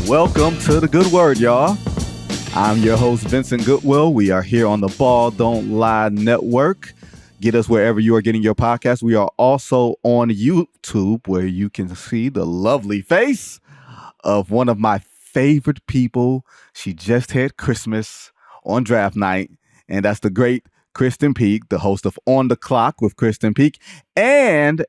Welcome to the Good Word, y'all. I'm your host, Vincent Goodwill. We are here on the Ball Don't Lie Network. Get us wherever you are getting your podcast. We are also on YouTube, where you can see the lovely face of one of my favorite people. She just had Christmas on draft night, and that's the great Krysten Peek, the host of On the Clock with Krysten Peek, and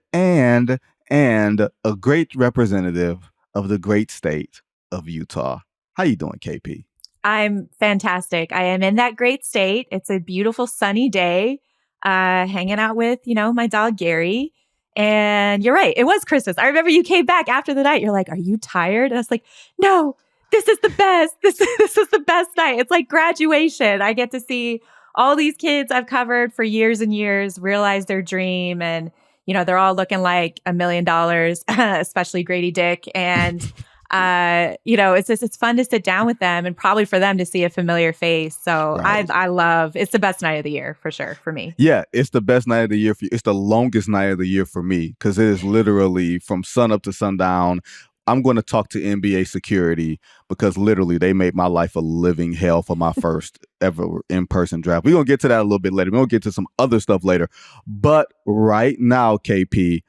a great representative of the great state of Utah. How you doing, KP? I'm fantastic. I am in that great state. It's a beautiful sunny day, hanging out with, my dog Gary. And you're right. It was Christmas. I remember you came back after the night. You're like, are you tired? And I was like, no, this is the best. This is the best night. It's like graduation. I get to see all these kids I've covered for years and years realize their dream. And, they're all looking like $1 million, especially Gradey Dick. And it's fun to sit down with them and probably for them to see a familiar face. So right. It's the best night of the year for sure for me. Yeah, it's the best night of the year for you. It's the longest night of the year for me because it is literally from sun up to sundown. I'm going to talk to NBA security because literally they made my life a living hell for my first ever in-person draft. We're going to get to that a little bit later. We're going to get to some other stuff later. But right now, KP,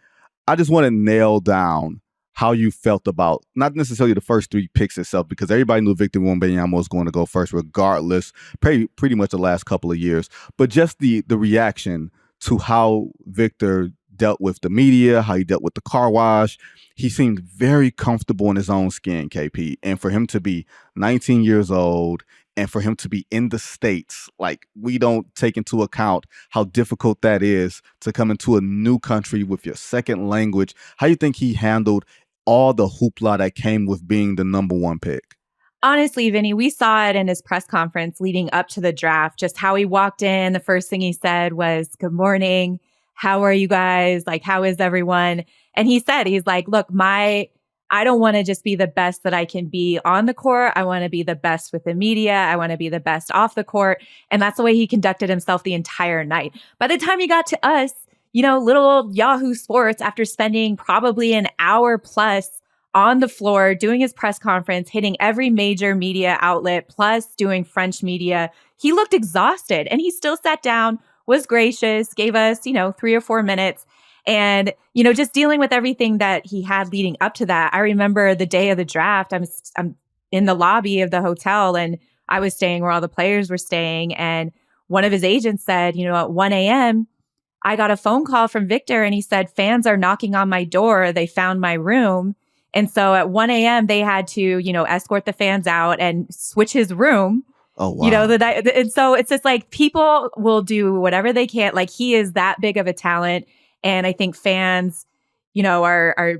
I just want to nail down how you felt about not necessarily the first three picks itself, because everybody knew Victor Wembanyama was going to go first regardless, pretty much the last couple of years. But just the reaction to how Victor dealt with the media, how he dealt with the car wash. He seemed very comfortable in his own skin, KP. And for him to be 19 years old and for him to be in the States, like we don't take into account how difficult that is to come into a new country with your second language. How do you think he handled all the hoopla that came with being the number one pick? Honestly, Vinny, we saw it in his press conference leading up to the draft, just how he walked in. The first thing he said was, "Good morning. How are you guys? Like, how is everyone?" And he's like, look, I don't want to just be the best that I can be on the court. I want to be the best with the media. I want to be the best off the court. And that's the way he conducted himself the entire night. By the time he got to us, little old Yahoo Sports, after spending probably an hour plus on the floor doing his press conference, hitting every major media outlet, plus doing French media, he looked exhausted and he still sat down, was gracious, gave us, 3 or 4 minutes. And, just dealing with everything that he had leading up to that. I remember the day of the draft, I'm in the lobby of the hotel and I was staying where all the players were staying. And one of his agents said, at 1 a.m., I got a phone call from Victor and he said, fans are knocking on my door. They found my room. And so at 1 a.m., they had to, escort the fans out and switch his room. Oh, wow. And so it's just like people will do whatever they can. Like he is that big of a talent. And I think fans, are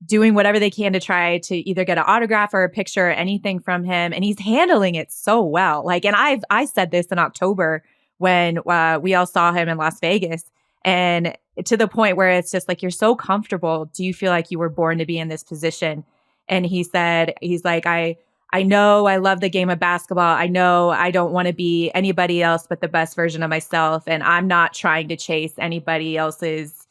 doing whatever they can to try to either get an autograph or a picture or anything from him. And he's handling it so well. Like, and I said this in October when we all saw him in Las Vegas. And to the point where it's just like, you're so comfortable. Do you feel like you were born to be in this position? And he's like, I know I love the game of basketball. I know I don't want to be anybody else but the best version of myself. And I'm not trying to chase anybody else's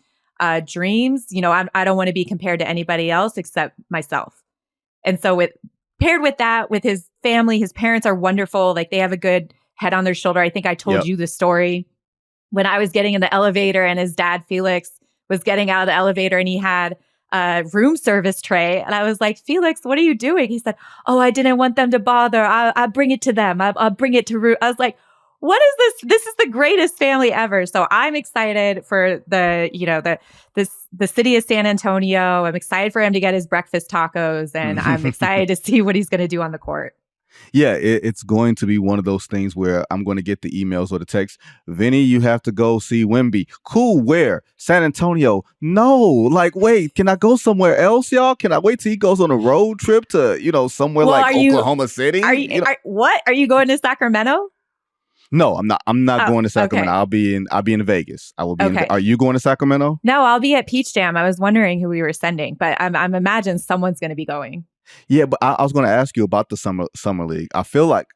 dreams. I don't want to be compared to anybody else except myself. And so paired with that, with his family, his parents are wonderful. Like they have a good head on their shoulder. I think I told you the story when I was getting in the elevator and his dad, Felix, was getting out of the elevator and he had room service tray. And I was like, Felix, what are you doing? He said, oh, I didn't want them to bother. I'll bring it to them. I'll bring it to room. I was like, what is this? This is the greatest family ever. So I'm excited for the city of San Antonio. I'm excited for him to get his breakfast tacos and I'm excited to see what he's going to do on the court. Yeah, it's going to be one of those things where I'm going to get the emails or the text. Vinny, you have to go see Wemby. Cool, where? San Antonio. No, like, wait, can I go somewhere else, y'all? Can I wait till he goes on a road trip to, somewhere like Oklahoma City? Are you going to Sacramento? No, I'm not. I'm not going to Sacramento. Okay. I'll be in Vegas. I will be. Okay. Are you going to Sacramento? No, I'll be at Peach Jam. I was wondering who we were sending, but I'm imagine someone's going to be going. Yeah, but I was going to ask you about the summer league. I feel like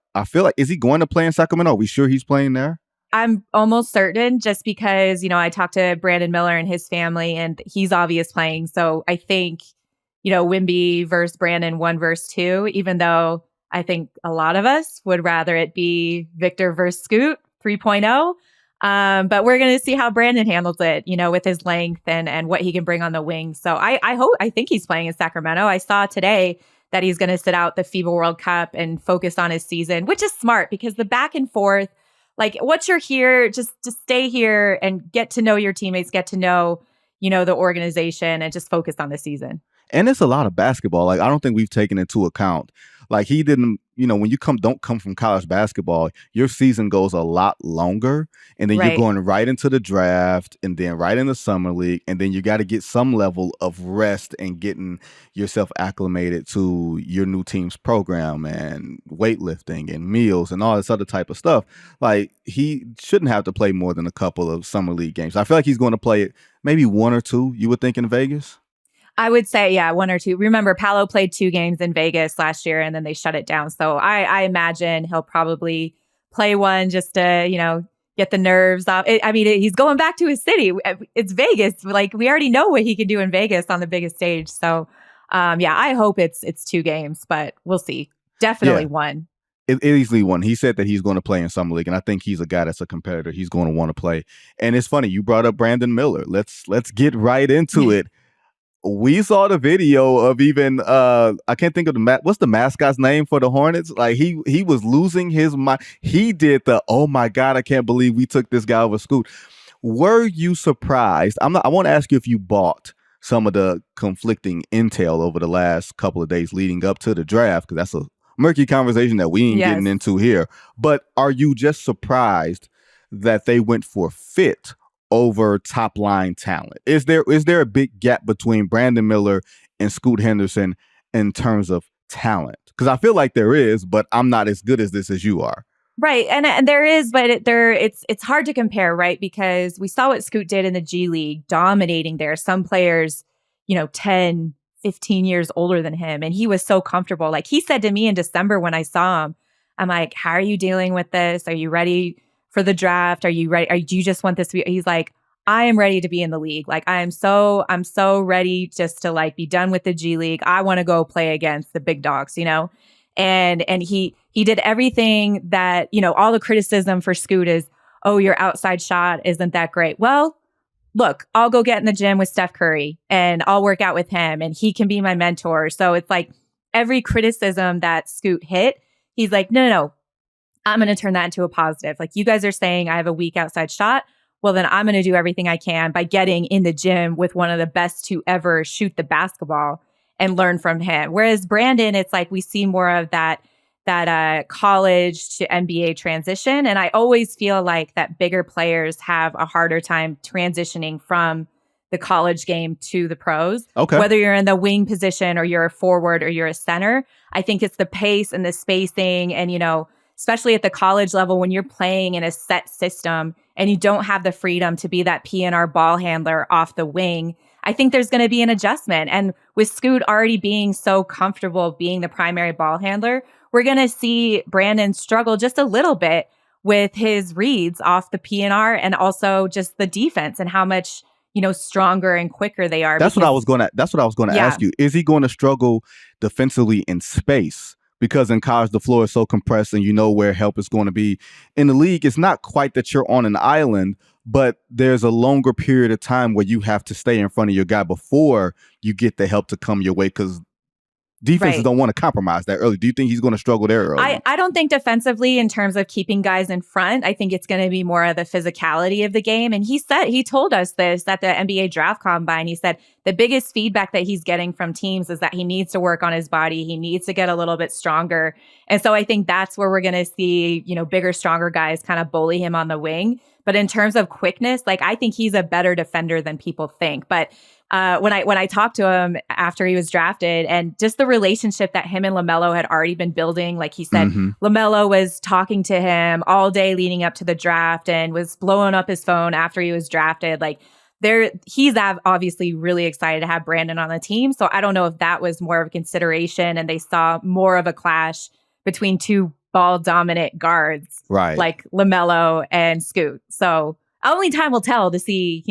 is he going to play in Sacramento? Are we sure he's playing there? I'm almost certain, just because I talked to Brandon Miller and his family, and he's obvious playing. So I think Wemby versus Brandon 1 versus 2, even though I think a lot of us would rather it be Victor versus Scoot 3.0. But we're going to see how Brandon handles it, with his length and what he can bring on the wing. So I think he's playing in Sacramento. I saw today that he's going to sit out the FIBA World Cup and focus on his season, which is smart because the back and forth, like once you're here, just stay here and get to know your teammates, get to know, the organization and just focus on the season. And it's a lot of basketball. Like, I don't think we've taken into account, like he didn't, when you don't come from college basketball, your season goes a lot longer. And then you're going right into the draft and then right in the summer league. And then you got to get some level of rest and getting yourself acclimated to your new team's program and weightlifting and meals and all this other type of stuff. Like, he shouldn't have to play more than a couple of summer league games. I feel like he's going to play maybe 1 or 2, you would think, in Vegas. I would say, 1 or 2. Remember, Paolo played 2 games in Vegas last year and then they shut it down. So I imagine he'll probably play 1 just to, get the nerves off. He's going back to his city. It's Vegas. Like, we already know what he can do in Vegas on the biggest stage. So, I hope it's 2 games, but we'll see. Definitely 1. It easily 1. He said that he's going to play in Summer League, and I think he's a guy that's a competitor. He's going to want to play. And it's funny, you brought up Brandon Miller. Let's get right into it. We saw the video of even I can't think of what's the mascot's name for the Hornets? Like he was losing his mind. He did the, oh my God, I can't believe we took this guy over Scoot. Were you surprised? I want to ask you if you bought some of the conflicting intel over the last couple of days leading up to the draft, because that's a murky conversation that we ain't getting into here. But are you just surprised that they went for fit over top line talent? Is there a big gap between Brandon Miller and Scoot Henderson in terms of talent? Because I feel like there is, but I'm not as good as this as you are. Right. And there is, but it's hard to compare, right? Because we saw what Scoot did in the G League, dominating there. Some players, 10, 15 years older than him. And he was so comfortable. Like he said to me in December when I saw him, I'm like, how are you dealing with this? Are you ready for the draft? Are you ready? Do you just want this to be? He's like, I am ready to be in the league. Like I'm so ready just to like be done with the G League. I want to go play against the big dogs, And he did everything that, all the criticism for Scoot is, oh, your outside shot isn't that great. Well, look, I'll go get in the gym with Steph Curry and I'll work out with him and he can be my mentor. So it's like every criticism that Scoot hit, he's like, no. I'm going to turn that into a positive. Like you guys are saying I have a weak outside shot. Well, then I'm going to do everything I can by getting in the gym with one of the best to ever shoot the basketball and learn from him. Whereas Brandon, it's like we see more of that college to NBA transition. And I always feel like that bigger players have a harder time transitioning from the college game to the pros. Okay. Whether you're in the wing position or you're a forward or you're a center, I think it's the pace and the spacing and, especially at the college level when you're playing in a set system and you don't have the freedom to be that PNR ball handler off the wing, I think there's going to be an adjustment. And with Scoot already being so comfortable being the primary ball handler, we're going to see Brandon struggle just a little bit with his reads off the PNR and also just the defense and how much, stronger and quicker they are. That's what I was going to ask you. Is he going to struggle defensively in space? Because in college, the floor is so compressed and you know where help is going to be. In the league, it's not quite that you're on an island, but there's a longer period of time where you have to stay in front of your guy before you get the help to come your way because defenses don't want to compromise that early. Do you think he's going to struggle there early? I don't think defensively in terms of keeping guys in front. I think it's going to be more of the physicality of the game. And he told us this at the NBA Draft Combine. He said the biggest feedback that he's getting from teams is that he needs to work on his body. He needs to get a little bit stronger. And so I think that's where we're going to see, bigger, stronger guys kind of bully him on the wing. But in terms of quickness, like I think he's a better defender than people think. But when I talked to him after he was drafted and just the relationship that him and LaMelo had already been building, like he said, LaMelo was talking to him all day leading up to the draft and was blowing up his phone after he was drafted. Like he's obviously really excited to have Brandon on the team. So I don't know if that was more of a consideration and they saw more of a clash between two ball dominant guards, right? Like LaMelo and Scoot. So only time will tell to see,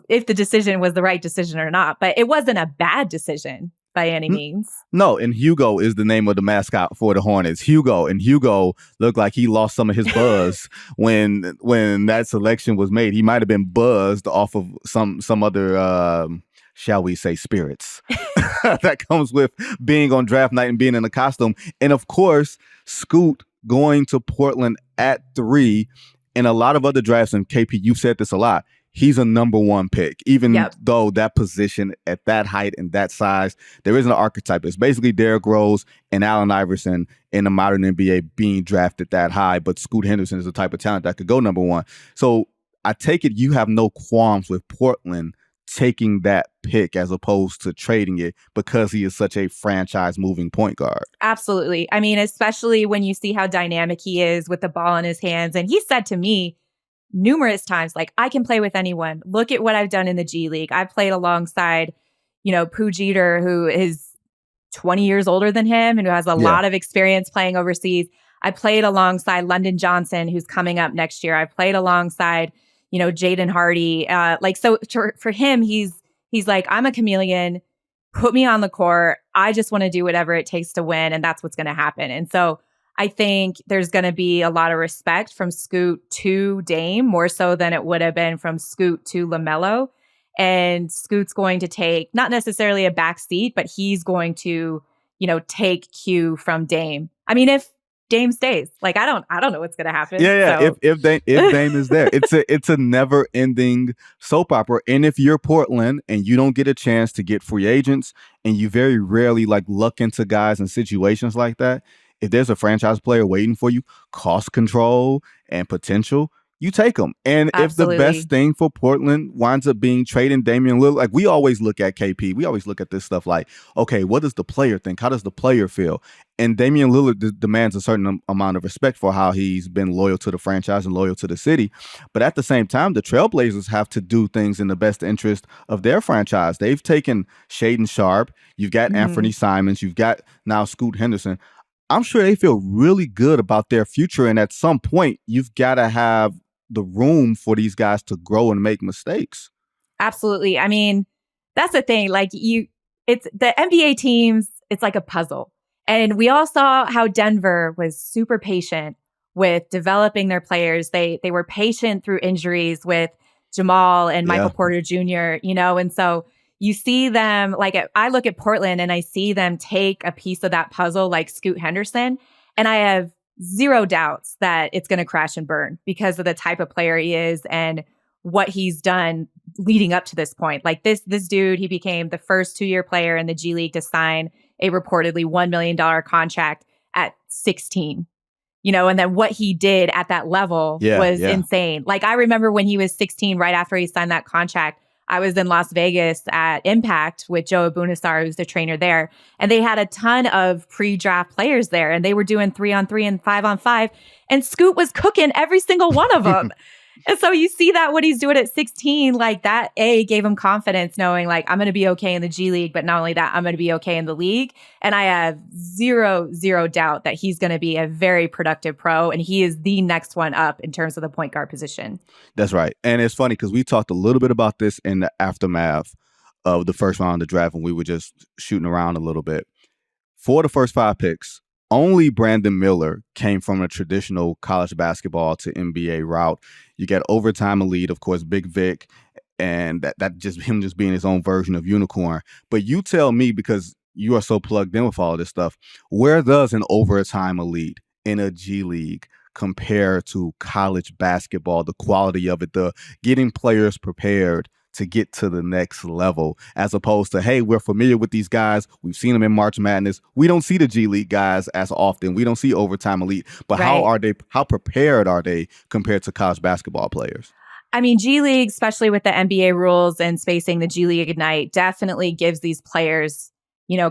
if the decision was the right decision or not, but it wasn't a bad decision by any means. No, and Hugo is the name of the mascot for the Hornets. Hugo looked like he lost some of his buzz when that selection was made. He might have been buzzed off of some other shall we say spirits that comes with being on draft night and being in a costume. And of course, Scoot going to Portland at 3. In a lot of other drafts, and KP, you've said this a lot, he's a number 1 pick, even though that position at that height and that size, there isn't an archetype. It's basically Derrick Rose and Allen Iverson in the modern NBA being drafted that high. But Scoot Henderson is the type of talent that could go number 1. So I take it you have no qualms with Portland taking that pick as opposed to trading it because he is such a franchise moving point guard. Absolutely. I mean, especially when you see how dynamic he is with the ball in his hands. And he said to me numerous times, like, I can play with anyone. Look at what I've done in the G League. I've played alongside, Pooh Jeter, who is 20 years older than him and who has a lot of experience playing overseas. I played alongside London Johnson, who's coming up next year. I played alongside Jaden Hardy. So for him, he's like, I'm a chameleon. Put me on the court. I just want to do whatever it takes to win. And that's what's going to happen. And so I think there's going to be a lot of respect from Scoot to Dame, more so than it would have been from Scoot to LaMelo. And Scoot's going to take not necessarily a back seat, but he's going to, take cue from Dame. I mean, if Dame stays, like, I don't know what's going to happen. Yeah. So. If Dame is there, it's a never ending soap opera. And if you're Portland and you don't get a chance to get free agents and you very rarely luck into guys in situations like that, if there's a franchise player waiting for you, cost control and potential, you take them. And Absolutely. If the best thing for Portland winds up being trading Damian Lillard, we always look at KP. We always look at this stuff like, okay, what does the player think? How does the player feel? And Damian Lillard demands a certain amount of respect for how he's been loyal to the franchise and loyal to the city. But at the same time, the Trailblazers have to do things in the best interest of their franchise. They've taken Shaedon Sharpe. You've got Anthony Simons. You've got now Scoot Henderson. I'm sure they feel really good about their future. And at some point, you've got to have the room for these guys to grow and make mistakes. Absolutely. I mean, that's the thing. It's the NBA teams, it's like a puzzle. And we all saw how Denver was super patient with developing their players. They were patient through injuries with Jamal and Michael Porter Jr., and so you see them, I look at Portland and I see them take a piece of that puzzle like Scoot Henderson, and I have zero doubts that it's going to crash and burn because of the type of player he is and what he's done leading up to this point. Like this dude, he became the first 2-year player in the G League to sign a reportedly $1 million contract at 16. And then what he did at that level was insane. Like, I remember when he was 16, right after he signed that contract, I was in Las Vegas at Impact with Joe Abunassar, who's the trainer there. And they had a ton of pre-draft players there. And they were doing 3-on-3 and 5-on-5. And Scoot was cooking every single one of them. And so you see that what he's doing at 16, that gave him confidence knowing I'm going to be okay in the G League, but not only that, I'm going to be okay in the league. And I have zero doubt that he's going to be a very productive pro. And he is the next one up in terms of the point guard position. That's right. And it's funny because we talked a little bit about this in the aftermath of the first round of the draft when we were just shooting around a little bit. For the first 5 picks, only Brandon Miller came from a traditional college basketball to NBA route. You get overtime elite, of course, Big Vic, and that just him just being his own version of unicorn. But you tell me, because you are so plugged in with all of this stuff, where does an overtime elite in a G League compare to college basketball, the quality of it, the getting players prepared to get to the next level, as opposed to, hey, we're familiar with these guys. We've seen them in March Madness. We don't see the G League guys as often. We don't see overtime elite. But how prepared are they compared to college basketball players? I mean, G League, especially with the NBA rules and spacing the G League Ignite, definitely gives these players,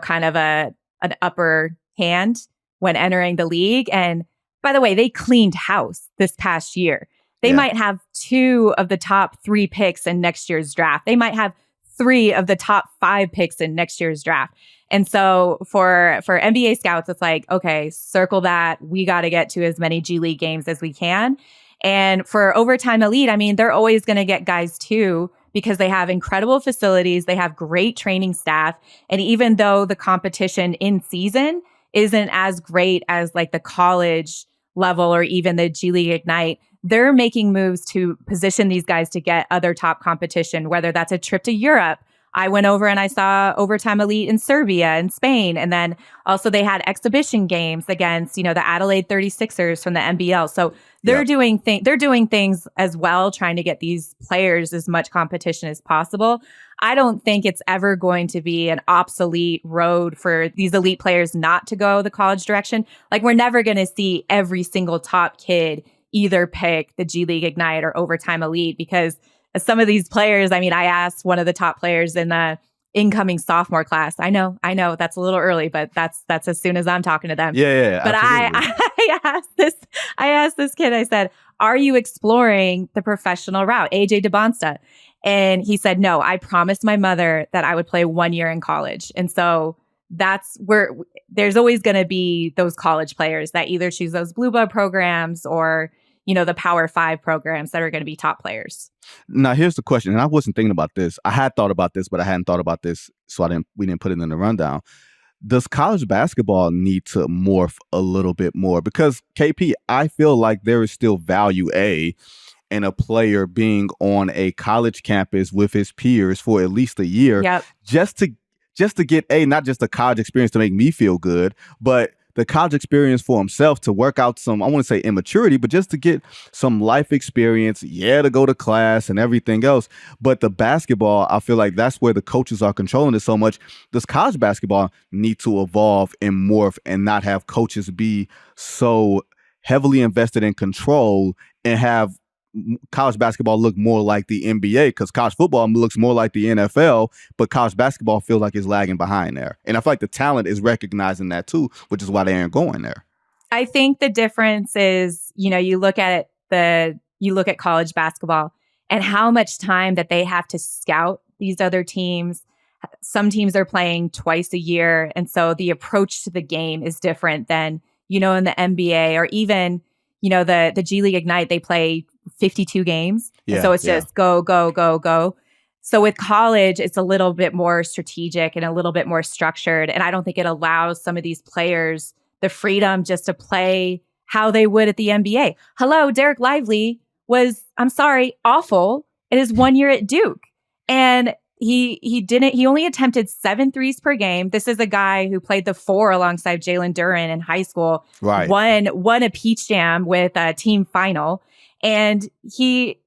kind of an upper hand when entering the league. And by the way, they cleaned house this past year. They might have 2 of the top 3 picks in next year's draft. They might have 3 of the top 5 picks in next year's draft. And so for NBA scouts, it's like, okay, circle that. We got to get to as many G League games as we can. And for overtime elite, I mean, they're always going to get guys too, because they have incredible facilities, they have great training staff, and even though the competition in season isn't as great as like the college level or even the G League Ignite, they're making moves to position these guys to get other top competition, whether that's a trip to Europe. I went over and I saw Overtime Elite in Serbia and Spain. And then also they had exhibition games against, the Adelaide 36ers from the NBL. So they're doing things as well, trying to get these players as much competition as possible. I don't think it's ever going to be an obsolete road for these elite players not to go the college direction. Like, we're never going to see every single top kid either pick the G League Ignite or Overtime Elite, because some of these players, I asked one of the top players in the incoming sophomore class. I know that's a little early, but that's as soon as I'm talking to them. Yeah. But I asked this kid, I said, "Are you exploring the professional route, AJ DeBonsta?" And he said, "No, I promised my mother that I would play 1 year in college." And so that's where there's always going to be those college players that either choose those blue blood programs or, the Power 5 programs that are going to be top players. Now, here's the question, and I wasn't thinking about this. I had thought about this, but I hadn't thought about this, so we didn't put it in the rundown. Does college basketball need to morph a little bit more? Because, KP, I feel like there is still value, in a player being on a college campus with his peers for at least a year, just to get not just a college experience to make me feel good, but the college experience for himself, to work out some, I want to say immaturity, but just to get some life experience, to go to class and everything else. But the basketball, I feel like that's where the coaches are controlling it so much. Does college basketball need to evolve and morph and not have coaches be so heavily invested in control and have college basketball look more like the NBA? Because college football looks more like the NFL, but college basketball feels like it's lagging behind there. And I feel like the talent is recognizing that too, which is why they aren't going there. I think the difference is, you look at college basketball and how much time that they have to scout these other teams. Some teams are playing twice a year. And so the approach to the game is different than, in the NBA or even, the G League Ignite, they play 52 games. So it's just go, go, go, go. So with college, it's a little bit more strategic and a little bit more structured. And I don't think it allows some of these players the freedom just to play how they would at the NBA. Hello, Derek Lively was, I'm sorry, awful in his 1 year at Duke. And he only attempted 7 threes per game. This is a guy who played the 4 alongside Jalen Duren in high school. Right. Won a Peach Jam with a team final. And he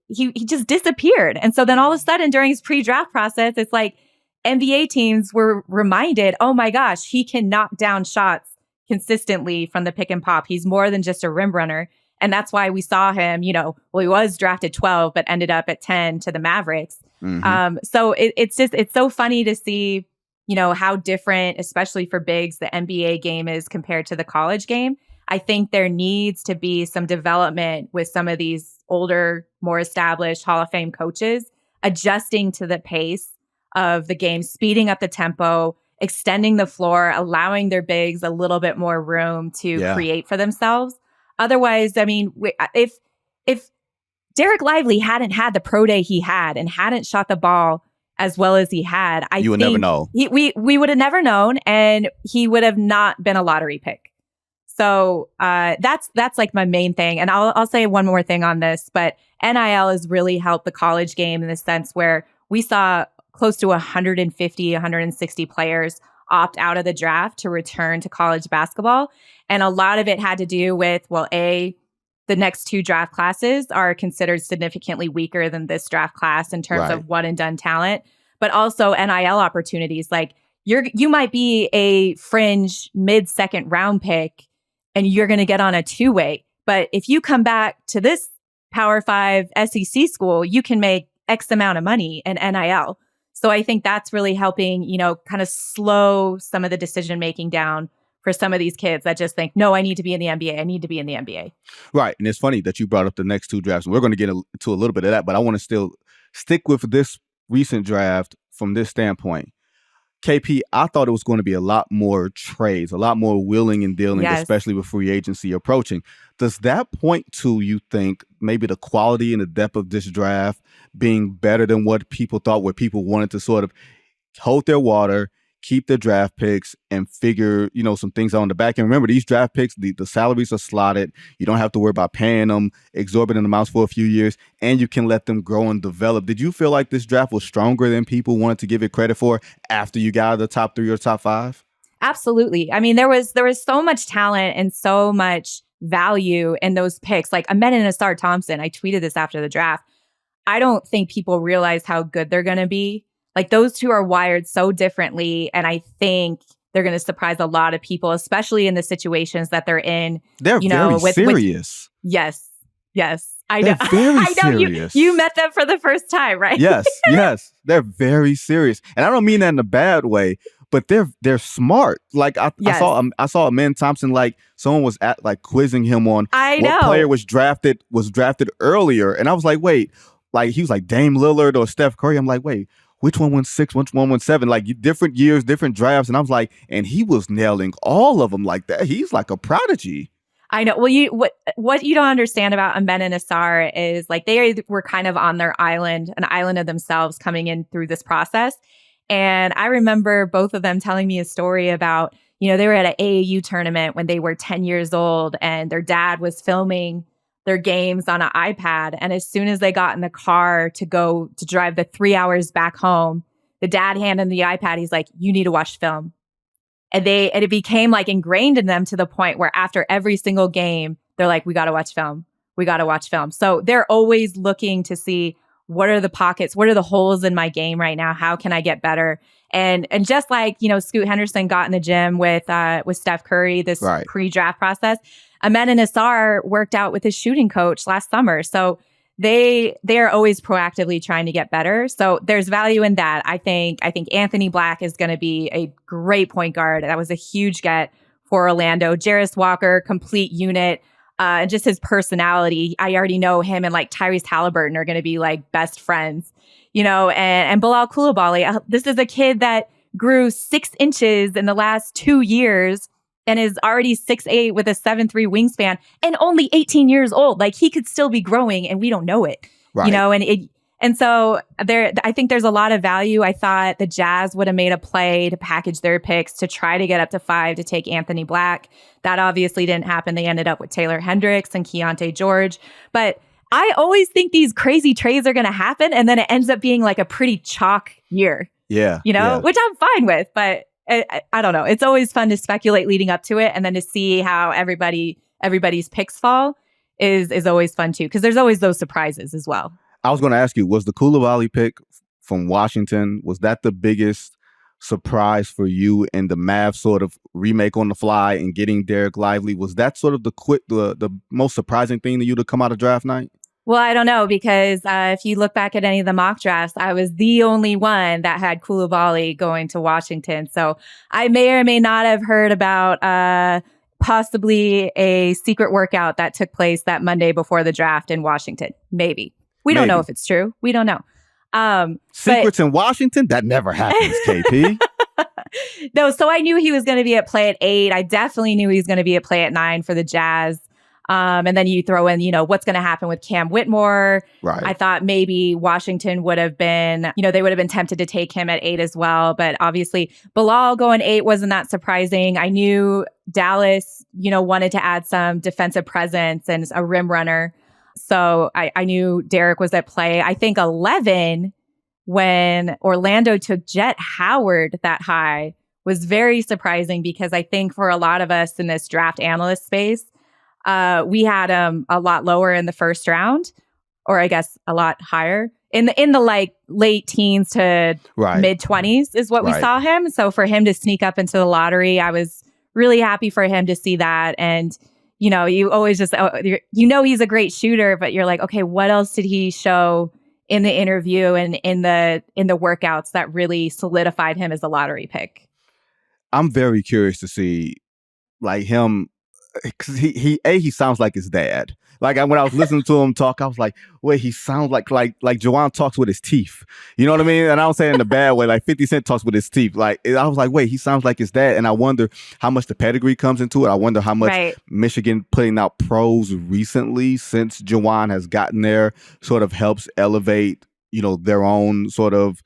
just disappeared. And so then all of a sudden during his pre-draft process, it's like NBA teams were reminded, oh my gosh, he can knock down shots consistently from the pick and pop. He's more than just a rim runner. And that's why we saw him, he was drafted 12, but ended up at 10 to the Mavericks. Mm-hmm. So it's so funny to see, how different, especially for bigs, the NBA game is compared to the college game. I think there needs to be some development with some of these older, more established Hall of Fame coaches, adjusting to the pace of the game, speeding up the tempo, extending the floor, allowing their bigs a little bit more room to create for themselves. Otherwise, if Derek Lively hadn't had the pro day he had and hadn't shot the ball as well as he had, you would never know. We would have never known, and he would have not been a lottery pick. So that's like my main thing. And I'll say one more thing on this, but NIL has really helped the college game in the sense where we saw close to 150, 160 players opt out of the draft to return to college basketball. And a lot of it had to do with, the next 2 draft classes are considered significantly weaker than this draft class in terms of one and done talent, but also NIL opportunities. Like you might be a fringe mid-second round pick and you're going to get on a 2-way. But if you come back to this Power 5 SEC school, you can make X amount of money in NIL. So I think that's really helping, kind of slow some of the decision making down for some of these kids that just think, no, I need to be in the NBA. I need to be in the NBA. Right. And it's funny that you brought up the next 2 drafts. And we're going to get into a little bit of that, but I want to still stick with this recent draft from this standpoint. KP, I thought it was going to be a lot more trades, a lot more willing and dealing, especially with free agency approaching. Does that point to, you think, maybe the quality and the depth of this draft being better than what people thought, where people wanted to sort of hold their water, keep the draft picks, and figure, some things out on the back end. Remember, these draft picks, the salaries are slotted. You don't have to worry about paying them exorbitant amounts for a few years, and you can let them grow and develop. Did you feel like this draft was stronger than people wanted to give it credit for after you got out of the top 3 or top 5? Absolutely. I mean, there was so much talent and so much value in those picks. Like Ahmed and Asar Thompson, I tweeted this after the draft. I don't think people realize how good they're going to be. Like those two are wired so differently. And I think they're going to surprise a lot of people, especially in the situations that they're in. They're very serious. Yes. I They're know. very I know serious. you met them for the first time, right? Yes. They're very serious. And I don't mean that in a bad way, but they're smart. Like I saw Ahmed Thompson, like someone was quizzing him on what player was drafted earlier. And I was like, wait, like he was like Dame Lillard or Steph Curry. I'm like, wait, which one went 6, which one went 7? Like different years, different drafts. And I was like, and he was nailing all of them like that. He's like a prodigy. I know. Well, what you don't understand about Ahmed and Asar is like they were kind of on their island, an island of themselves coming in through this process. And I remember both of them telling me a story about, they were at an AAU tournament when they were 10 years old and their dad was filming their games on an iPad. And as soon as they got in the car to go to drive the 3 hours back home, the dad handed them the iPad. He's like, you need to watch film. And it became like ingrained in them to the point where after every single game, they're like, we got to watch film. We got to watch film. So they're always looking to see what are the pockets, what are the holes in my game right now? How can I get better? And just like, Scoot Henderson got in the gym with Steph Curry, this pre-draft process, Ahmed and Asar worked out with his shooting coach last summer. So they are always proactively trying to get better. So there's value in that. I think Anthony Black is going to be a great point guard. That was a huge get for Orlando. Jarris Walker, complete unit. And just his personality. I already know him and like Tyrese Halliburton are going to be like best friends, and Bilal Coulibaly. This is a kid that grew 6 inches in the last 2 years and is already 6'8" with a 7'3" wingspan and only 18 years old. Like he could still be growing and we don't know it, and so I think there's a lot of value. I thought the Jazz would have made a play to package their picks to try to get up to 5 to take Anthony Black. That obviously didn't happen. They ended up with Taylor Hendricks and Keontae George. But I always think these crazy trades are going to happen. And then it ends up being like a pretty chalk year. Yeah. Which I'm fine with. But I don't know. It's always fun to speculate leading up to it. And then to see how everybody's picks fall is always fun too. Because there's always those surprises as well. I was going to ask you, was the Coulibaly pick from Washington, was that the biggest surprise for you in the Mavs sort of remake on the fly and getting Derek Lively? Was that sort of the most surprising thing to you to come out of draft night? Well, I don't know, because if you look back at any of the mock drafts, I was the only one that had Coulibaly going to Washington. So I may or may not have heard about possibly a secret workout that took place that Monday before the draft in Washington. Maybe. We don't know if it's true. We don't know. Secrets in Washington? That never happens, KP. No, so I knew he was going to be at play at 8. I definitely knew he was going to be at play at 9 for the Jazz. And then you throw in, what's going to happen with Cam Whitmore. Right. I thought maybe Washington would have been, they would have been tempted to take him at 8 as well. But obviously, Bilal going 8 wasn't that surprising. I knew Dallas, wanted to add some defensive presence and a rim runner. So I knew Derek was at play. I think 11, when Orlando took Jet Howard that high, was very surprising, because I think for a lot of us in this draft analyst space, we had him a lot lower in the first round, or I guess a lot higher in the like late teens to mid 20s is what we saw him. So for him to sneak up into the lottery, I was really happy for him to see that. And you always just, he's a great shooter, but you're like, okay, what else did he show in the interview and in the workouts that really solidified him as a lottery pick? I'm very curious to see like him, because he sounds like his dad. Like when I was listening to him talk, I was like, wait, he sounds like Juwan talks with his teeth. You know what I mean? And I don't say it in a bad way. Like 50 Cent talks with his teeth. Like I was like, wait, he sounds like his dad. And I wonder how much the pedigree comes into it. I wonder how much Michigan putting out pros recently since Juwan has gotten there sort of helps elevate, their own sort of,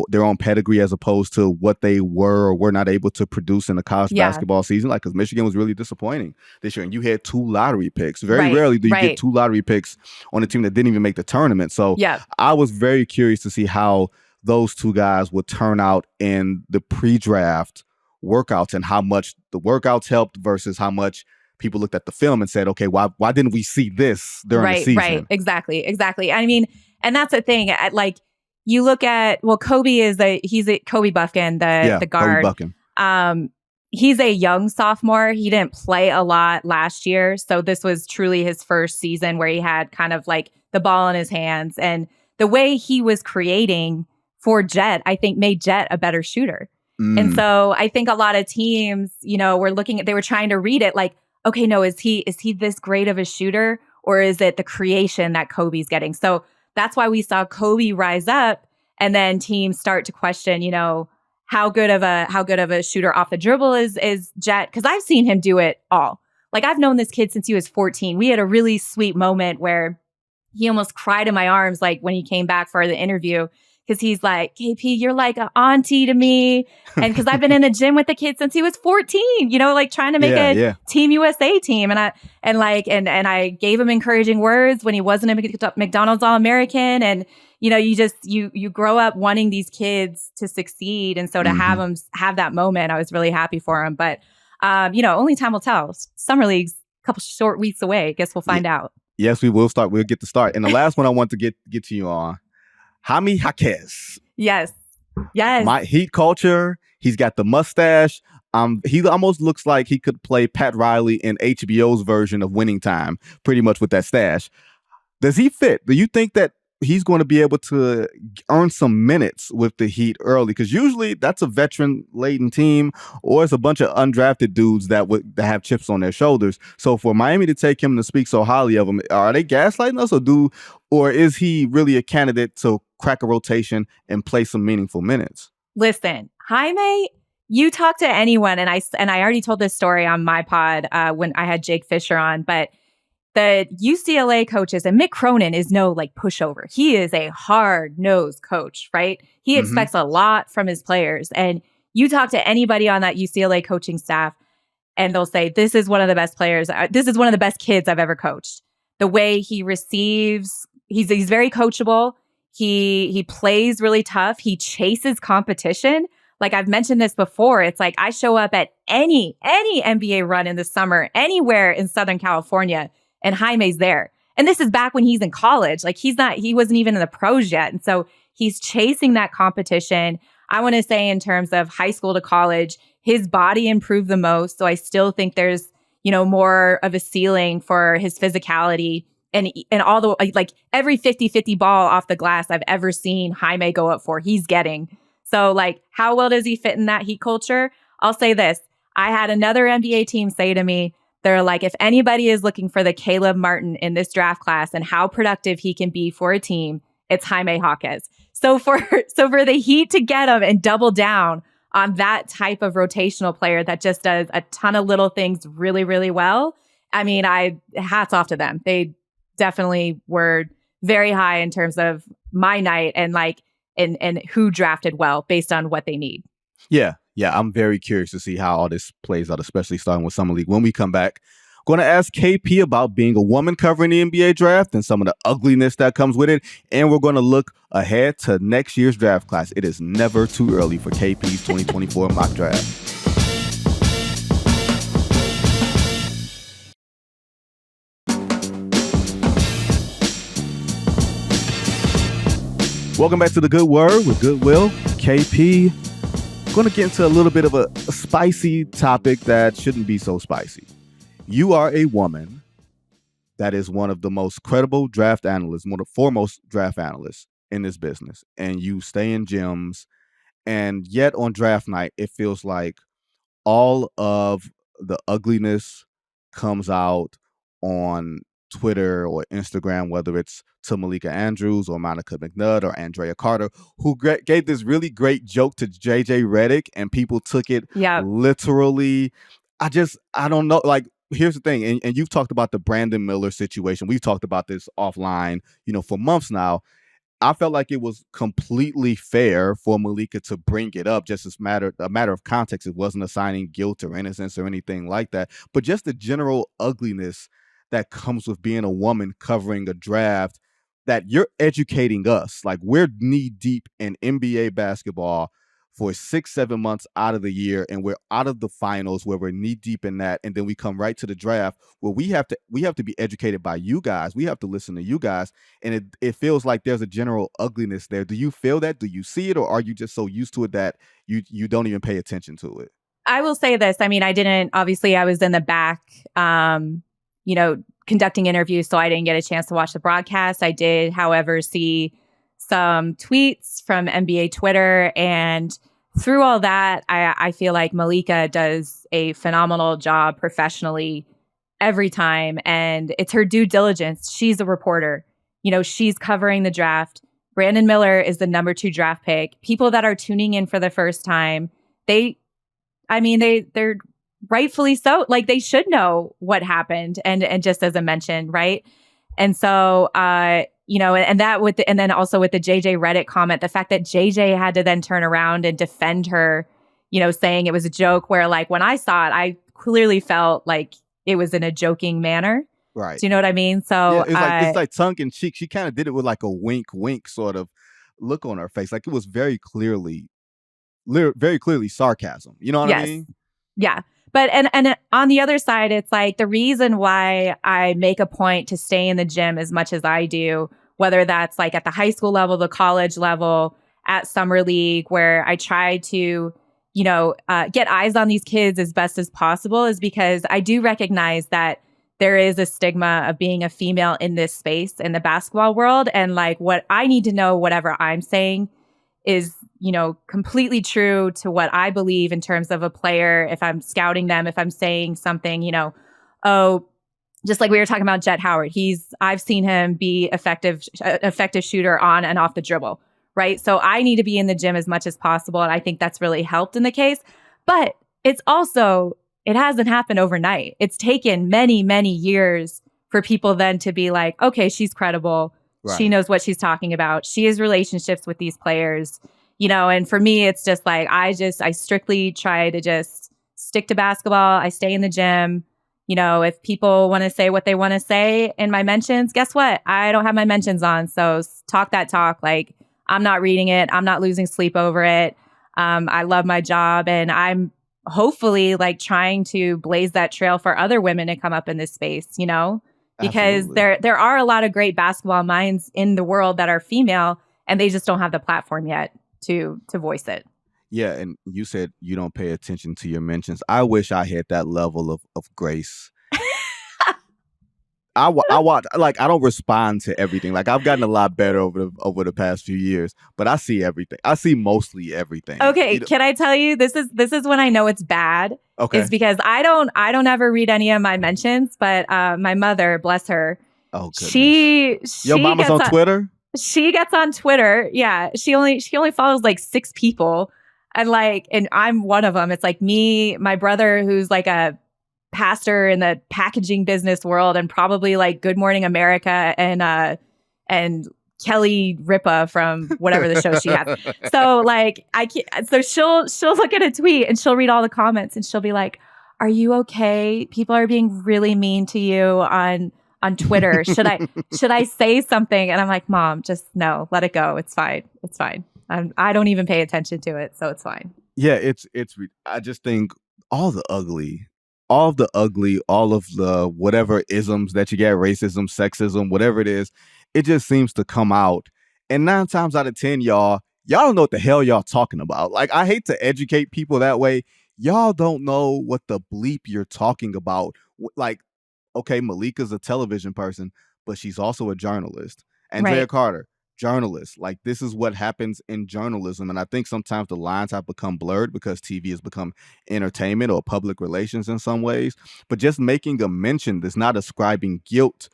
their own pedigree as opposed to what they were or were not able to produce in the college basketball season. Like, because Michigan was really disappointing this year, and you had 2 lottery picks. Very rarely do you get 2 lottery picks on a team that didn't even make the tournament. So I was very curious to see how those 2 guys would turn out in the pre-draft workouts and how much the workouts helped versus how much people looked at the film and said, okay, why didn't we see this during the season? Right. Exactly. I mean, and that's the thing. Like, you look at, Kobe he's a Kobe Buffkin, the guard. Kobe Buffkin. He's a young sophomore. He didn't play a lot last year. So this was truly his first season where he had kind of like the ball in his hands. And the way he was creating for Jet, I think made Jet a better shooter. And so I think a lot of teams, were they were trying to read it like, okay, no, is he this great of a shooter, or is it the creation that Kobe's getting? So that's why we saw Kobe rise up, and then teams start to question, how good of a shooter off the dribble is Jet, because I've seen him do it all. Like, I've known this kid since he was 14. We had a really sweet moment where he almost cried in my arms, like when he came back for the interview. Because he's like, KP, you're like an auntie to me. And because I've been in the gym with the kid since he was 14, like trying to make a Team USA team. And I gave him encouraging words when he wasn't a McDonald's All-American. And, you grow up wanting these kids to succeed. And so to have them have that moment, I was really happy for him. But, only time will tell. Summer League's a couple short weeks away. I guess we'll find out. Yes, we will start. We'll get to start. And the last one I want to get to you on. Jaime Jaquez. Yes. My Heat culture. He's got the mustache. He almost looks like he could play Pat Riley in HBO's version of Winning Time, pretty much with that stash. Does he fit? Do you think that he's going to be able to earn some minutes with the Heat early? Because usually that's a veteran-laden team, or it's a bunch of undrafted dudes that have chips on their shoulders. So for Miami to take him to speak so highly of him, are they gaslighting us, or is he really a candidate to crack a rotation and play some meaningful minutes? Listen, Jaime, you talk to anyone, and I already told this story on my pod when I had Jake Fisher on, but the UCLA coaches, and Mick Cronin is no like pushover. He is a hard-nosed coach, right? He expects a lot from his players. And you talk to anybody on that UCLA coaching staff, and they'll say, this is one of the best players. This is one of the best kids I've ever coached. The way he receives, he's very coachable. He plays really tough. He chases competition. Like, I've mentioned this before. It's like I show up at any NBA run in the summer, anywhere in Southern California, and Jaime's there. And this is back when he's in college. Like, he wasn't even in the pros yet. And so he's chasing that competition. I want to say in terms of high school to college, his body improved the most. So I still think there's, more of a ceiling for his physicality and all the, like every 50-50 ball off the glass I've ever seen Jaime go up for, he's getting. So like, how well does he fit in that Heat culture? I'll say this. I had another NBA team say to me, they're like, if anybody is looking for the Caleb Martin in this draft class and how productive he can be for a team, it's Jaime Jaquez. So for the Heat to get him and double down on that type of rotational player that just does a ton of little things really, really well, I mean, hats off to them. They definitely were very high in terms of my night and like and who drafted well based on what they need. Yeah, I'm very curious to see how all this plays out, especially starting with Summer League. When we come back, going to ask KP about being a woman covering the NBA draft and some of the ugliness that comes with it. And we're going to look ahead to next year's draft class. It is never too early for KP's 2024 mock draft. Welcome back to The Good Word with Goodwill. KP, going to get into a little bit of a spicy topic that shouldn't be so spicy. You are a woman that is one of the most credible draft analysts, one of the foremost draft analysts in this business, and you stay in gyms, and yet on draft night, it feels like all of the ugliness comes out on Twitter or Instagram, whether it's to Malika Andrews or Monica McNutt or Andrea Carter, who gave this really great joke to JJ Redick, and people took it literally. I don't know. Like, here's the thing, and you've talked about the Brandon Miller situation. We've talked about this offline, for months now. I felt like it was completely fair for Malika to bring it up, just as a matter of context. It wasn't assigning guilt or innocence or anything like that, but just the general ugliness that comes with being a woman covering a draft, that you're educating us. Like, we're knee deep in NBA basketball for 6-7 months out of the year, and we're out of the finals where we're knee deep in that, and then we come right to the draft where we have to be educated by you guys. We have to listen to you guys, and it feels like there's a general ugliness there. Do you feel that? Do you see it, or are you just so used to it that you don't even pay attention to it? I will say this. I mean, obviously I was in the back, conducting interviews, so I didn't get a chance to watch the broadcast. I did, however, see some tweets from NBA Twitter, and through all that, I feel like Malika does a phenomenal job professionally every time, and it's her due diligence. She's a reporter. She's covering the draft. Brandon Miller is the number 2 draft pick. People that are tuning in for the first time, they're rightfully so. Like, they should know what happened, and just as I mentioned, right? And so, and then also with the JJ Reddick comment, the fact that JJ had to then turn around and defend her, saying it was a joke, where, like, when I saw it, I clearly felt like it was in a joking manner. Right. Do you know what I mean? So yeah, it's like tongue in cheek. She kind of did it with like a wink sort of look on her face. Like, it was very clearly sarcasm. You know what I mean? Yeah. But and on the other side, it's like the reason why I make a point to stay in the gym as much as I do, whether that's like at the high school level, the college level, at summer league, where I try to, get eyes on these kids as best as possible, is because I do recognize that there is a stigma of being a female in this space, in the basketball world. And like, what I need to know, whatever I'm saying is, completely true to what I believe in terms of a player. If I'm scouting them, if I'm saying something, just like we were talking about Jet Howard, I've seen him be effective shooter on and off the dribble, right? So I need to be in the gym as much as possible. And I think that's really helped in the case. But it hasn't happened overnight. It's taken many, many years for people then to be like, okay, she's credible. Right. She knows what she's talking about. She has relationships with these players, and for me, it's just like, I strictly try to just stick to basketball. I stay in the gym. If people want to say what they want to say in my mentions, guess what? I don't have my mentions on. So talk that talk. Like, I'm not reading it. I'm not losing sleep over it. I love my job, and I'm hopefully like trying to blaze that trail for other women to come up in this space, because Absolutely. there are a lot of great basketball minds in the world that are female, and they just don't have the platform yet to voice it. Yeah, and you said you don't pay attention to your mentions. I wish I had that level of grace. I watch, like, I don't respond to everything. Like, I've gotten a lot better over the past few years, but I see everything. I see mostly everything. Okay, can I tell you, this is when I know it's bad. Okay. Is because I don't ever read any of my mentions, but my mother, bless her, your mama's on Twitter? She gets on Twitter. Yeah, she only follows like 6 people, and I'm one of them. It's like me, my brother, who's like a pastor in the packaging business world, and probably like Good Morning America, and Kelly Ripa from whatever the show she has. So like so she'll look at a tweet and she'll read all the comments and she'll be like, "Are you okay? People are being really mean to you on Twitter. Should I say something?" And I'm like, "Mom, just no, let it go. It's fine. It's fine. I don't even pay attention to it, so it's fine." Yeah, I just think all of the ugly, all of the whatever isms that you get, racism, sexism, whatever it is, it just seems to come out. And 9 times out of 10, y'all don't know what the hell y'all talking about. Like, I hate to educate people that way. Y'all don't know what the bleep you're talking about. Like, okay, Malika's a television person, but she's also a journalist. Andrea Carter, journalist. Like, this is what happens in journalism. And I think sometimes the lines have become blurred because TV has become entertainment or public relations in some ways. But just making a mention that's not ascribing guilt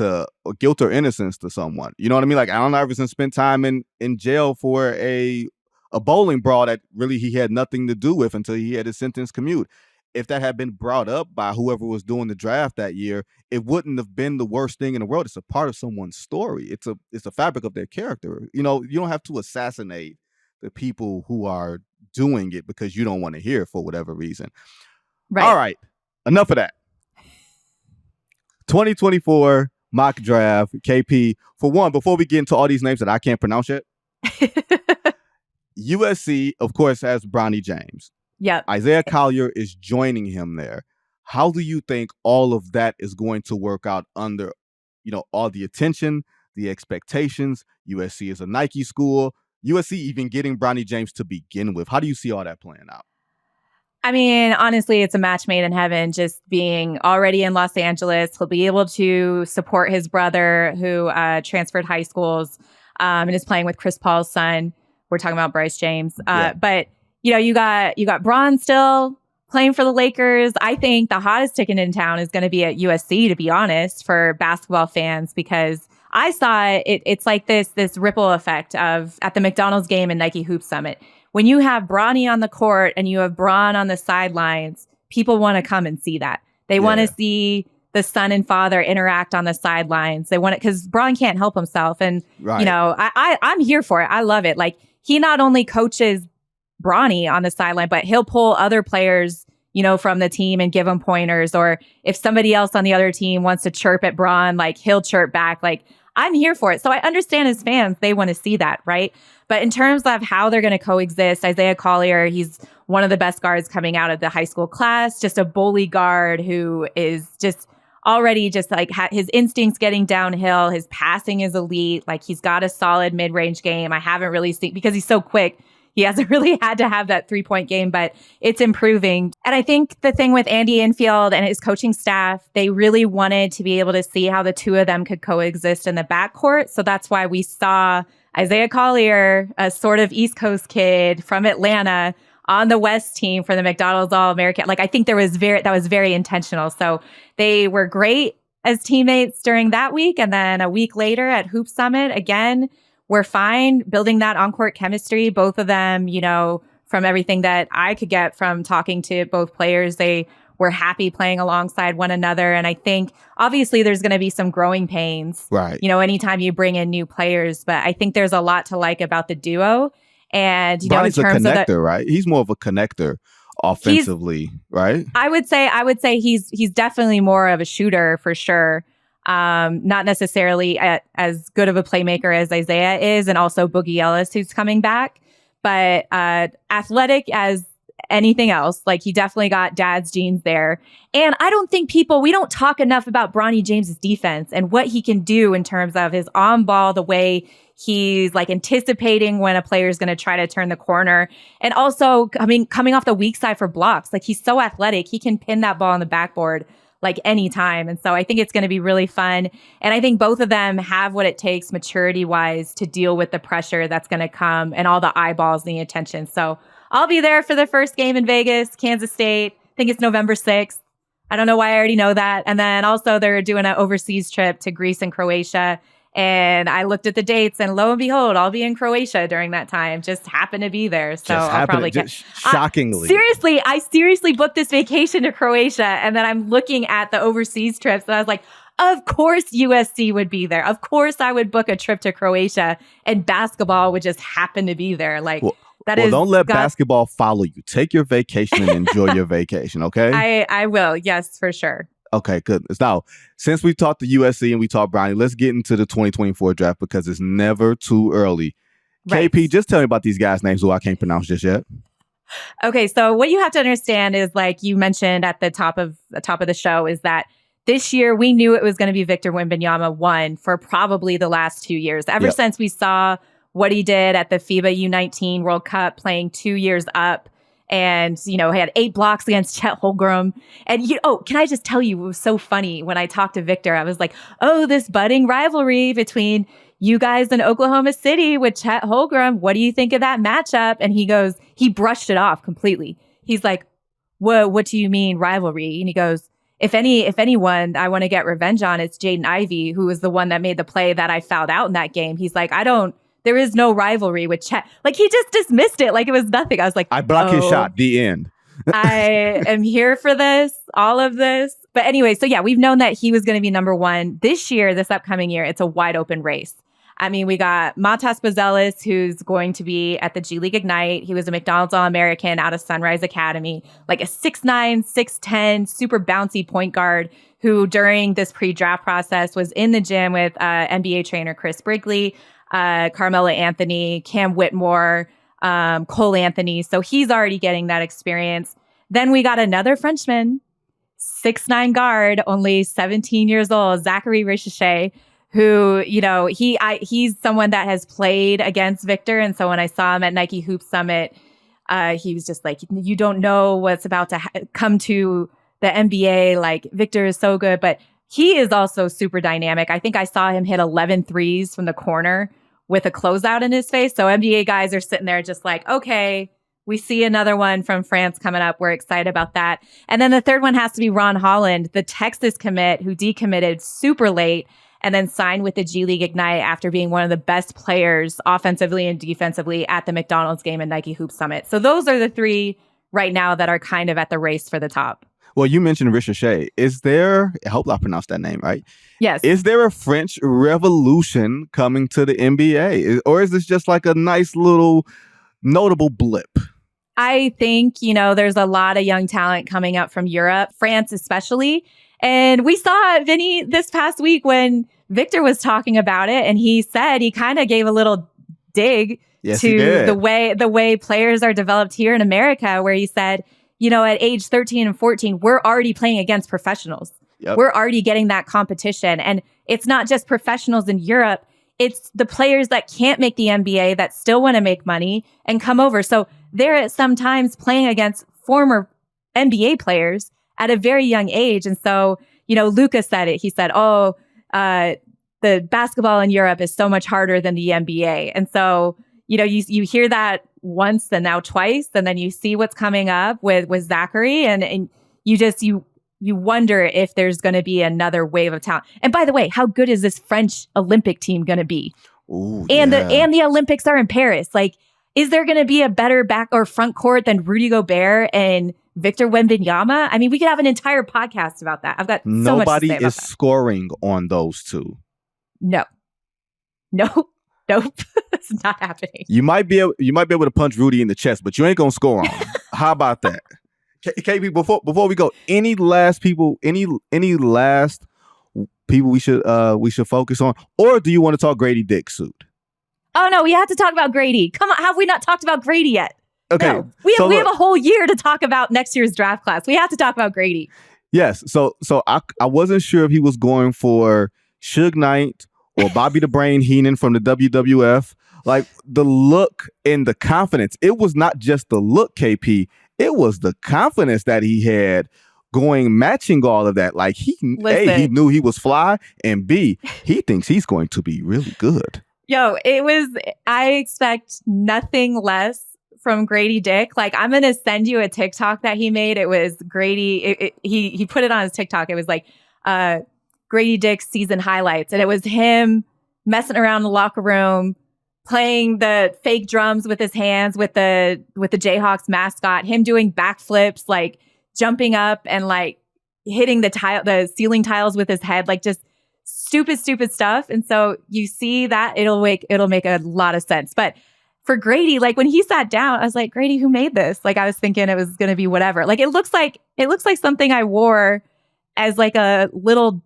or innocence to someone. You know what I mean? Like, Allen Iverson spent time in jail for a bowling brawl that really he had nothing to do with until he had his sentence commute. if that had been brought up by whoever was doing the draft that year, it wouldn't have been the worst thing in the world. It's a part of someone's story. It's a fabric of their character. You know, you don't have to assassinate the people who are doing it because you don't want to hear it for whatever reason. Right. All right. Enough of that. 2024 mock draft, KP. For one, before we get into all these names that I can't pronounce yet, USC, of course, has Bronny James. Yep. Isaiah Collier is joining him there. How do you think all of that is going to work out under, you know, all the attention, the expectations? USC is a Nike school. USC even getting Bronny James to begin with. How do you see all that playing out? I mean, honestly, it's a match made in heaven. Just being already in Los Angeles, he'll be able to support his brother who transferred high schools and is playing with Chris Paul's son. We're talking about Bryce James. But, you know, you got Bron still playing for the Lakers. I think the hottest ticket in town is going to be at USC, to be honest, for basketball fans, because I saw it's like this ripple effect of at the McDonald's game and Nike Hoop Summit. When you have Bronny on the court and you have Bron on the sidelines, people want to come and see that. They want to see the son and father interact on the sidelines. They want it because Bron can't help himself. And, you know, I'm here for it. I love it. Like, he not only coaches Bronny on the sideline, but he'll pull other players, you know, from the team and give them pointers. Or if somebody else on the other team wants to chirp at Bron, like, he'll chirp back. Like, I'm here for it. So I understand as fans, they want to see that, right? But in terms of how they're going to coexist, Isaiah Collier, he's one of the best guards coming out of the high school class, just a bully guard who is just already just like his instincts getting downhill. His passing is elite. Like, he's got a solid mid-range game. I haven't really seen, because he's so quick, he hasn't really had to have that 3-point game, but it's improving. And I think the thing with Andy Enfield and his coaching staff, they really wanted to be able to see how the two of them could coexist in the backcourt. So that's why we saw Isaiah Collier, a sort of East Coast kid from Atlanta, on the West team for the McDonald's All-American. Like, I think that was very intentional. So they were great as teammates during that week. And then a week later at Hoop Summit, again, we're fine building that on-court chemistry. Both of them, you know, from everything that I could get from talking to both players, they were happy playing alongside one another. And I think obviously there's going to be some growing pains, right? You know, anytime you bring in new players, but I think there's a lot to like about the duo. And, you know, in terms of a connector, right? He's more of a connector offensively, right? I would say he's definitely more of a shooter for sure. Not necessarily as good of a playmaker as Isaiah is, and also Boogie Ellis, who's coming back, but athletic as anything else. Like, he definitely got dad's genes there. And I don't think we don't talk enough about Bronny James's defense and what he can do in terms of his on ball, the way he's like anticipating when a player is going to try to turn the corner. And also, I mean, coming off the weak side for blocks, like, he's so athletic. He can pin that ball on the backboard like anytime. And so I think it's going to be really fun. And I think both of them have what it takes maturity wise to deal with the pressure that's going to come and all the eyeballs and the attention. So I'll be there for the first game in Vegas, Kansas State. I think it's November 6th. I don't know why I already know that. And then also they're doing an overseas trip to Greece and Croatia. And I looked at the dates, and lo and behold, I'll be in Croatia during that time. Just happen to be there. So I'll probably get shockingly. I seriously booked this vacation to Croatia, and then I'm looking at the overseas trips, and I was like, of course USC would be there. Of course I would book a trip to Croatia, and basketball would just happen to be there. Like, don't let basketball follow you. Take your vacation and enjoy your vacation, okay? I will. Yes, for sure. Okay, good. Now, since we talked to USC and we talked Bronny, let's get into the 2024 draft because it's never too early. Right. KP, just tell me about these guys' names who I can't pronounce just yet. Okay, so what you have to understand is, like you mentioned at the top of the show, is that this year we knew it was going to be Victor Wembanyama 1 for probably the last 2 years. Ever since we saw what he did at the FIBA U19 World Cup, playing 2 years up. And, you know, he had 8 blocks against Chet Holmgren. And, can I just tell you, it was so funny when I talked to Victor. I was like, this budding rivalry between you guys in Oklahoma City with Chet Holmgren. What do you think of that matchup? And he brushed it off completely. He's like, what do you mean rivalry? And he goes, if anyone I want to get revenge on, it's Jaden Ivey, who was the one that made the play that I fouled out in that game. He's like, there is no rivalry with Chet. Like, he just dismissed it like it was nothing. I was like, I blocked his shot. The end. I am here for this, all of this. But anyway, so yeah, we've known that he was going to be number one. This upcoming year, it's a wide open race. I mean, we got Matas Buzelis, who's going to be at the G League Ignite. He was a McDonald's All-American out of Sunrise Academy, like a 6'9", 6'10", super bouncy point guard who during this pre-draft process was in the gym with NBA trainer Chris Brigley, Carmelo Anthony, Cam Whitmore, Cole Anthony. So he's already getting that experience. Then we got another Frenchman, 6'9" guard, only 17 years old, Zachary Richichet, who, you know, he's someone that has played against Victor. And so when I saw him at Nike Hoop Summit, he was just like, you don't know what's about to come to the NBA. Like, Victor is so good, but he is also super dynamic. I think I saw him hit 11 threes from the corner with a closeout in his face. So NBA guys are sitting there just like, okay, we see another one from France coming up. We're excited about that. And then the third one has to be Ron Holland, the Texas commit who decommitted super late and then signed with the G League Ignite after being one of the best players offensively and defensively at the McDonald's game and Nike Hoop Summit. So those are the three right now that are kind of at the race for the top. Well, you mentioned Richichet. Is there, I hope I pronounced that name right. Yes. Is there a French revolution coming to the NBA? Or is this just like a nice little notable blip? I think, you know, there's a lot of young talent coming up from Europe, France especially. And we saw Vinny this past week when Victor was talking about it, and he said he kind of gave a little dig to the way players are developed here in America, where he said, you know, at age 13 and 14, we're already playing against professionals. Yep. We're already getting that competition. And it's not just professionals in Europe. It's the players that can't make the NBA that still want to make money and come over. So they're sometimes playing against former NBA players at a very young age. And so, you know, Luka said it. He said, the basketball in Europe is so much harder than the NBA. And so, you know, you hear that once and now twice, and then you see what's coming up with Zachary, and you wonder if there's going to be another wave of talent. And by the way, how good is this French Olympic team going to be? Ooh, and the Olympics are in Paris. Like, is there going to be a better back or front court than Rudy Gobert and Victor Wembanyama? I mean, we could have an entire podcast about that. I've got so much to say about that. Nobody is scoring on those two. No. Nope. It's not happening. You might be able to punch Rudy in the chest, but you ain't gonna score on him. How about that? KB, before we go, any last people we should focus on, or do you want to talk Gradey Dick suit? Oh no, we have to talk about Gradey. Come on, have we not talked about Gradey yet? Okay, no. We have a whole year to talk about next year's draft class. We have to talk about Gradey. Yes, so I wasn't sure if he was going for Suge Knight or Bobby the Brain Heenan from the WWF. Like, the look and the confidence. It was not just the look, KP. It was the confidence that he had matching all of that. Like, he knew he was fly, and B, he thinks he's going to be really good. Yo, I expect nothing less from Gradey Dick. Like, I'm going to send you a TikTok that he made. It was Gradey. He put it on his TikTok. It was like, Gradey Dick's season highlights. And it was him messing around in the locker room, playing the fake drums with his hands with the Jayhawks mascot, him doing backflips, like jumping up and like hitting the ceiling tiles with his head, like just stupid stuff. And so you see that it'll make a lot of sense. But for Gradey, like when he sat down, I was like, Gradey, who made this? Like, I was thinking it was going to be whatever. Like, it looks like something I wore as like a little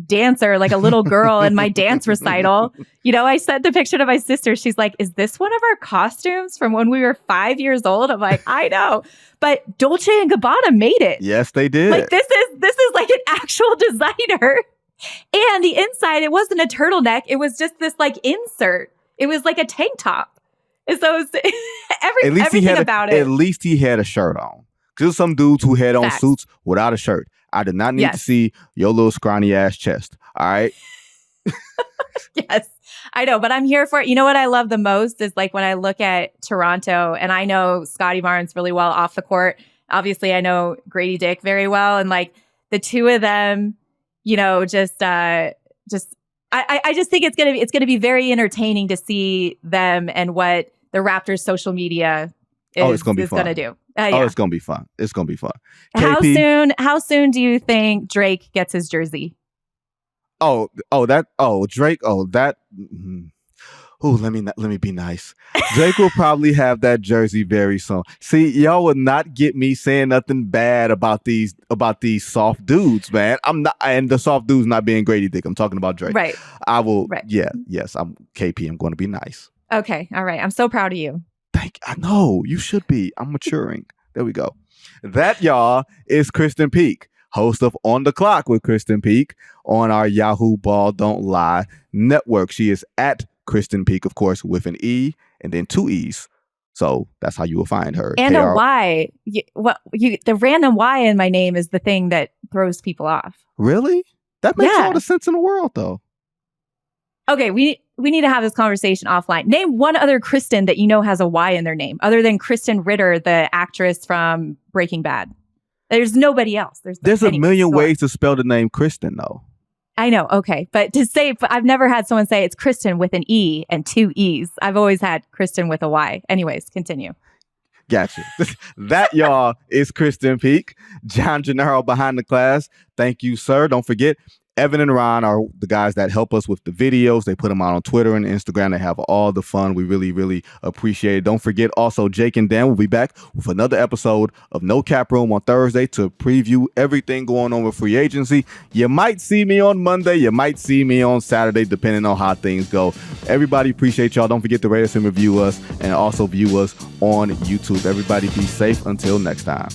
dancer, like a little girl in my dance recital. You know, I sent the picture to my sister. She's like, is this one of our costumes from when we were 5 years old? I'm like, I know. But Dolce & Gabbana made it. Yes, they did. Like, this is like an actual designer. And the inside, it wasn't a turtleneck. It was just this like insert. It was like a tank top. And so it was everything about it. At least he had a shirt on. Because some dudes who had on Facts. Suits without a shirt. I did not need to see your little scrawny ass chest. All right. Yes, I know, but I'm here for it. You know what I love the most is like when I look at Toronto, and I know Scotty Barnes really well off the court. Obviously, I know Gradey Dick very well, and like the two of them, you know, I just think it's gonna be very entertaining to see them and what the Raptors social media is going to do. Yeah. Oh, it's gonna be fun. It's gonna be fun. How KP, soon do you think Drake gets his jersey? Drake. Let me be nice. Drake will probably have that jersey very soon. See, y'all would not get me saying nothing bad about these soft dudes, man. I'm not, and the soft dudes not being Gradey Dick. I'm talking about Drake. Right. I will. Right. Yeah. Yes. I'm KP. I'm going to be nice. Okay. All right. I'm so proud of you. I know you should be. I'm maturing. There we go. That, y'all, is Krysten Peek, host of On the Clock with Krysten Peek on our Yahoo Ball Don't Lie network. She is at Krysten Peek, of course, with an E and then 2 E's. So that's how you will find her. And a Y. The random Y in my name is the thing that throws people off. Really? That makes all the sense in the world, though. Okay, we need to have this conversation offline. Name one other Krysten that you know has a Y in their name, other than Krysten Ritter, the actress from Breaking Bad. There's nobody else. There's a million ways to spell the name Krysten, though. I know. Okay. But I've never had someone say it's Krysten with an E and 2 E's. I've always had Krysten with a Y. Anyways, continue. Gotcha. That, y'all, is Krysten Peek. John Gennaro behind the glass. Thank you, sir. Don't forget, Evan and Ron are the guys that help us with the videos. They put them out on Twitter and Instagram. They have all the fun. We really, really appreciate it. Don't forget, also, Jake and Dan will be back with another episode of No Cap Room on Thursday to preview everything going on with free agency. You might see me on Monday. You might see me on Saturday, depending on how things go. Everybody, appreciate y'all. Don't forget to rate us and review us, and also view us on YouTube. Everybody be safe until next time.